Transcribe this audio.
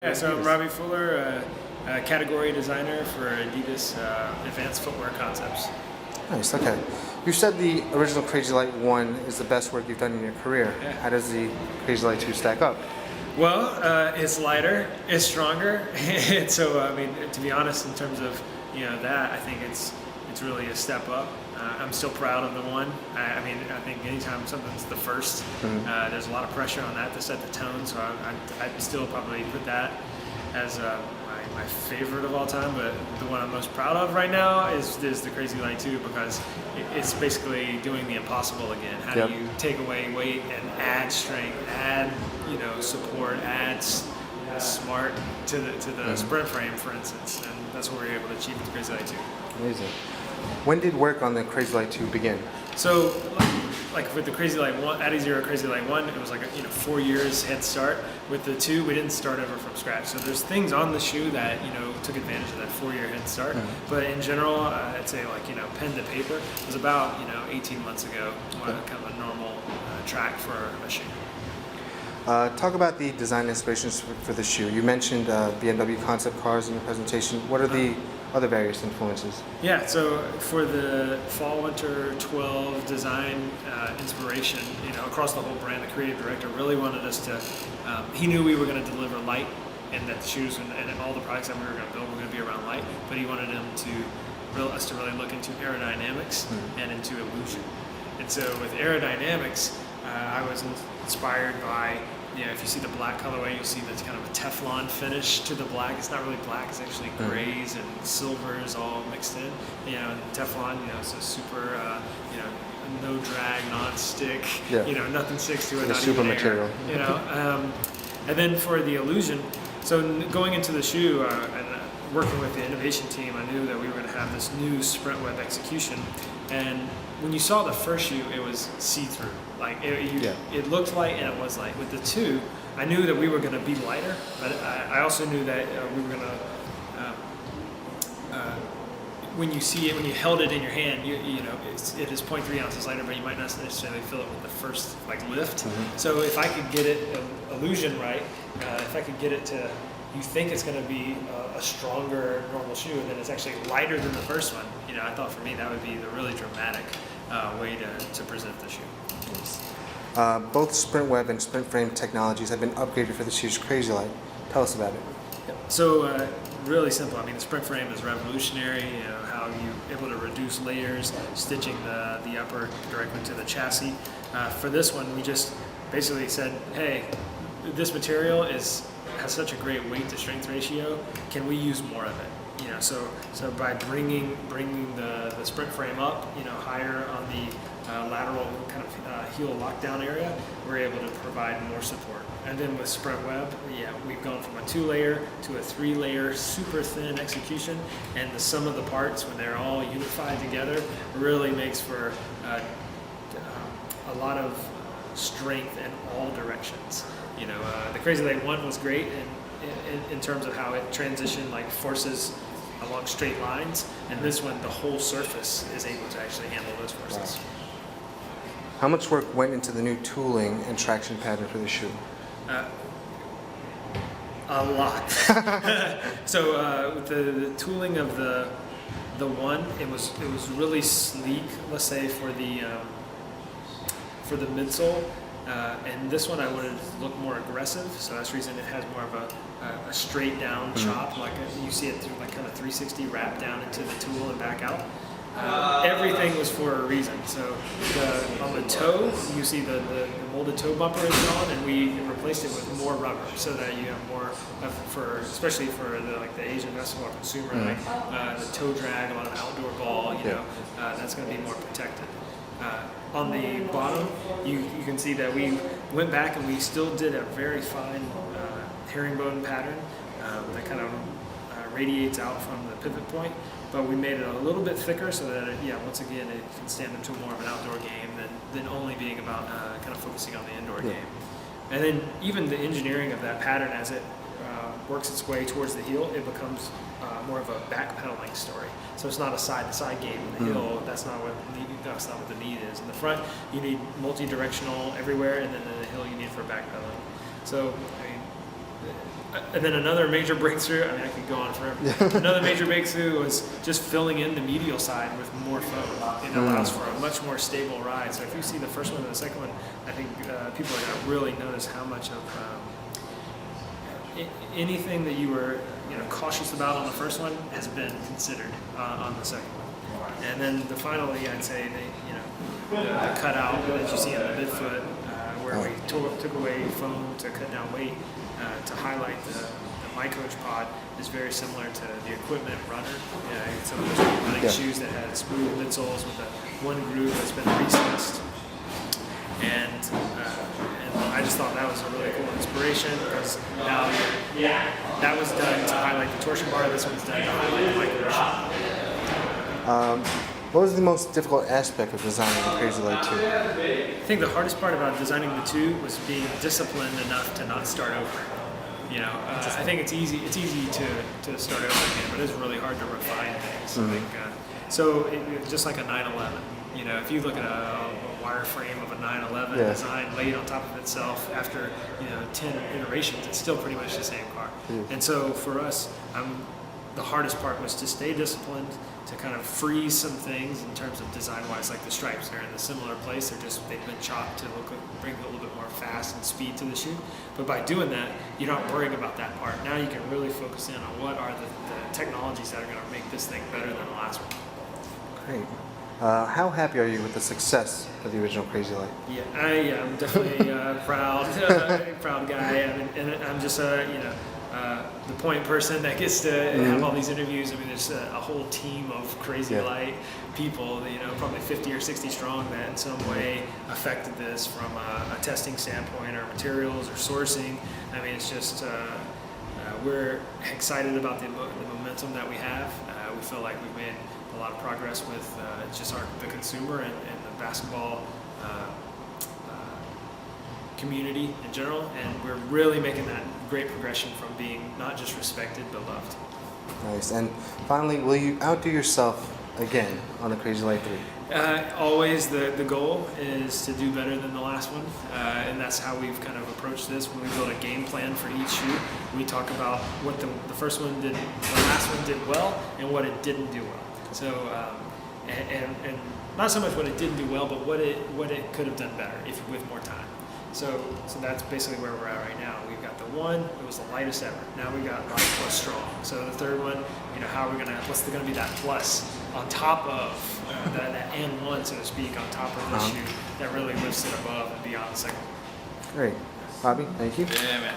Yeah, so I'm Robbie Fuller, a category designer for adidas Advanced Footwear Concepts. Nice, okay. You said the original Crazy Light 1 is the best work you've done in your career. Yeah. How does the Crazy Light 2 stack up? Well, it's lighter, it's stronger, and so I mean, to be honest, in terms of that, I think it's really a step up. I'm still proud of the one. I think anytime something's the first, there's a lot of pressure on that to set the tone. So I'd still probably put that as my favorite of all time. But the one I'm most proud of right now is the Crazy Light 2, because it's basically doing the impossible again. How do you take away weight and add strength, add support, add smart to the sprint frame, for instance, and that's what we were able to achieve with the Crazy Light 2. Amazing. When did work on the Crazy Light 2 begin? So, like with the Crazy Light 1, adiZero Crazy Light 1, it was like 4 years head start. With the 2, we didn't start over from scratch. So there's things on the shoe that took advantage of that 4-year head start. But in general, I'd say pen to paper was about 18 months ago, kind of a normal track for a shoe. Talk about the design inspirations for the shoe. You mentioned BMW concept cars in your presentation. What are the other various influences? Yeah, so for the fall/winter 12 design inspiration, across the whole brand, the creative director really wanted us to. He knew we were going to deliver light, and that the shoes and all the products that we were going to build were going to be around light. But he wanted us to really look into aerodynamics and into illusion. And so with aerodynamics, I was inspired by. If you see the black colorway, you'll see that's kind of a Teflon finish to the black. It's not really black; it's actually grays and silvers all mixed in. And Teflon, it's a super, no drag, non-stick. Nothing sticks to it. Not super material. And then for the illusion, so going into the shoe and working with the innovation team, I knew that we were going to have this new sprint web execution. And when you saw the first shoe, it was see-through. It looked light and it was light. With the 2, I knew that we were going to be lighter, but I also knew that we were going to. When you see it, when you held it in your hand, it is 0.3 ounces lighter, but you might not necessarily feel it with the first lift. So if I could get it illusion right, if I could get it to. You think it's going to be a stronger normal shoe, and then it's actually lighter than the first one. I thought for me that would be the really dramatic way to present the shoe. Both sprint web and sprint frame technologies have been upgraded for the shoe's Crazy Light. Tell us about it. So really simple. The sprint frame is revolutionary. How you're able to reduce layers, stitching the upper directly to the chassis. For this one, we just basically said, hey, this material has such a great weight to strength ratio. Can we use more of it? So by bringing the sprint frame up, higher on the lateral kind of heel lockdown area, we're able to provide more support. And then with sprint web, we've gone from a 2-layer to a 3-layer super thin execution, and the sum of the parts, when they're all unified together, really makes for a lot of strength in all directions. The Crazy Light 1 was great in terms of how it transitioned forces along straight lines, and this one, the whole surface is able to actually handle those forces. Wow. How much work went into the new tooling and traction pattern for the shoe? A lot. So with the tooling of the 1, it was really sleek. Let's say for the midsole. And this one I wanted to look more aggressive, so that's the reason it has more of a straight down chop, you see it through kind of 360 wrap down into the tool and back out. Everything was for a reason. So on the toe, you see the molded toe bumper is gone, and we replaced it with more rubber, so that you have more especially for the Asian basketball consumer, the toe drag, a lot of outdoor ball. That's going to be more protected. On the bottom, you can see that we went back and we still did a very fine herringbone pattern that kind of radiates out from the pivot point, but we made it a little bit thicker so that once again it can stand into more of an outdoor game than only being about kind of focusing on the indoor game. And then even the engineering of that pattern, as it works its way towards the heel, it becomes more of a backpedaling story. So it's not a side-to-side game in the heel. That's not what the need is. In the front, you need multi-directional everywhere, and then in the heel, you need for backpedaling. So And then another major breakthrough, I mean, I could go on forever. Another major breakthrough was just filling in the medial side with more foam. It allows for a much more stable ride. So if you see the first one and the second one, I think people are going to really notice how much of anything that you were cautious about on the first one has been considered on the second one. And then finally, I'd say the cutout that you see in the midfoot, where we took away foam to cut down weight, to highlight the My Coach pod is very similar to the Equipment Runner. Some of those running shoes that had smooth midsoles with one groove that's been recessed. And I just thought that was a really cool inspiration, because now that was done to highlight the torsion bar. This one's done to highlight the My Coach. What was the most difficult aspect of designing the Crazy Light 2? I think the hardest part about designing the 2 was being disciplined enough to not start over. I think it's easy to start over again, but it's really hard to refine things. I think, so just like a 911, if you look at a wireframe of a 911 design laid on top of itself after 10 iterations, it's still pretty much the same car. And so for us, the hardest part was to stay disciplined, to kind of freeze some things in terms of design-wise, like the stripes. They're in a similar place. They've been chopped to bring a little bit more fast and speed to the shoe. But by doing that, you're not worrying about that part. Now you can really focus in on what are the technologies that are going to make this thing better than the last one. Great. How happy are you with the success of the original Crazy Light? Yeah, I'm definitely proud guy. And I'm just the point person that gets to have all these interviews. I mean, there's a whole team of Crazy Light people, probably 50 or 60 strong, that in some way affected this from a testing standpoint, or materials, or sourcing. I mean, it's just we're excited about the momentum that we have. We feel like we've made a lot of progress with just the consumer and the basketball community in general, and we're really making that great progression from being not just respected but loved. Nice. And finally, will you outdo yourself again on the Crazy Light 3? Always the goal is to do better than the last one, and that's how we've kind of approached this. When we build a game plan for each shoe, we talk about what the first one did, the last one did well, and what it didn't do well. So, and not so much what it didn't do well, but what it could have done better with more time. So that's basically where we're at right now. We've got the one, it was the lightest ever. Now we got light plus strong. So the third one, how are we what's going to be that plus on top of that N1, so to speak, on top of the shoe that really lifts it above and beyond the second one. Great. Robbie, thank you. Yeah, man.